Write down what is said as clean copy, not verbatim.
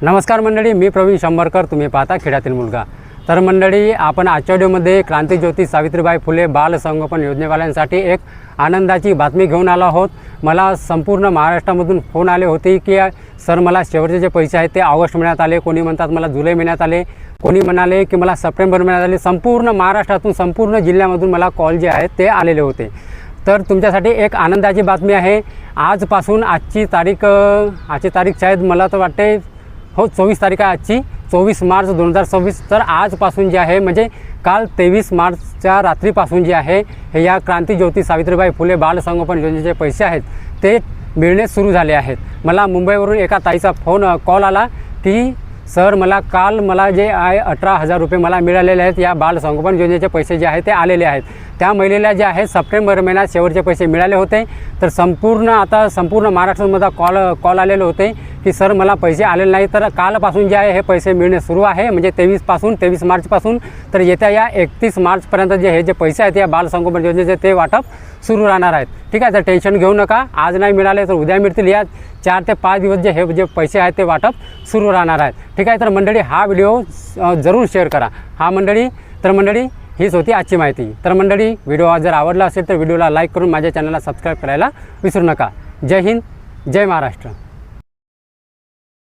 नमस्कार मंडळी, मी प्रवीण शंभरकर. तुम्ही पाहता खेड्यातील मुलगा. तर मंडळी, आपण आजच्या व्हिडिओमध्ये क्रांतीज्योती सावित्रीबाई फुले बाल संगोपन योजनेवाल्यांसाठी एक आनंदाची बातमी घेऊन आलो आहोत. मला संपूर्ण महाराष्ट्रामधून फोन आले होते की सर, मला शेवटचे जे पैसे आहेत ते ऑगस्ट महिन्यात आले, कोणी म्हणतात मला जुलै महिन्यात आले, कोणी म्हणाले की मला सप्टेंबर महिन्यात आले. संपूर्ण महाराष्ट्रातून, संपूर्ण जिल्ह्यामधून मला कॉल जे आहेत ते आलेले होते. तर तुमच्यासाठी एक आनंदाची बातमी आहे. आजपासून आजची तारीख शायद मला तर वाटते 24 तारीख आहे आजची, 24 मार्च 2026. तर आजपासून जे आहे म्हणजे काल 23 मार्चच्या रात्रीपासून जे आहे हे या क्रांतीज्योती सावित्रीबाई फुले बाल संगोपन योजनेचे पैसे आहेत ते मिळणे सुरू झाले आहेत. मला मुंबईवरून एका ताईचा कॉल आला की सर, मला जे आहे 18,000 रुपये मला मिळालेले आहेत. या बाल संगोपन योजनेचे पैसे जे आहेत ते आलेले आहेत. त्या महिलेला जे आहे सप्टेंबर महिन्यात शेवटचे पैसे मिळाले होते. तर संपूर्ण महाराष्ट्रामध्ये कॉल आलेले होते की सर, मला पैसे आलेले नाही. तर कालपासून जे आहे हे पैसे मिळणे सुरू आहे, म्हणजे 23 मार्चपासून. तर येत्या या 31 मार्चपर्यंत हे जे पैसे आहेत या बाल संगोपन योजनेचे ते वाटप सुरू राहणार आहेत. ठीक आहे, तर टेन्शन घेऊ नका. आज नाही मिळाले तर उद्या मिळतील. या 4 ते 5 दिवस हे पैसे आहेत ते वाटप सुरू राहणार आहेत. ठीक आहे, तर मंडळी हा व्हिडिओ जरूर शेअर करा. तर मंडळी हीच होती आजची माहिती. तर मंडळी, व्हिडिओ जर आवडला असेल तर व्हिडिओला लाईक करून माझ्या चॅनलला सबस्क्राईब करायला विसरू नका. जय हिंद, जय महाराष्ट्र.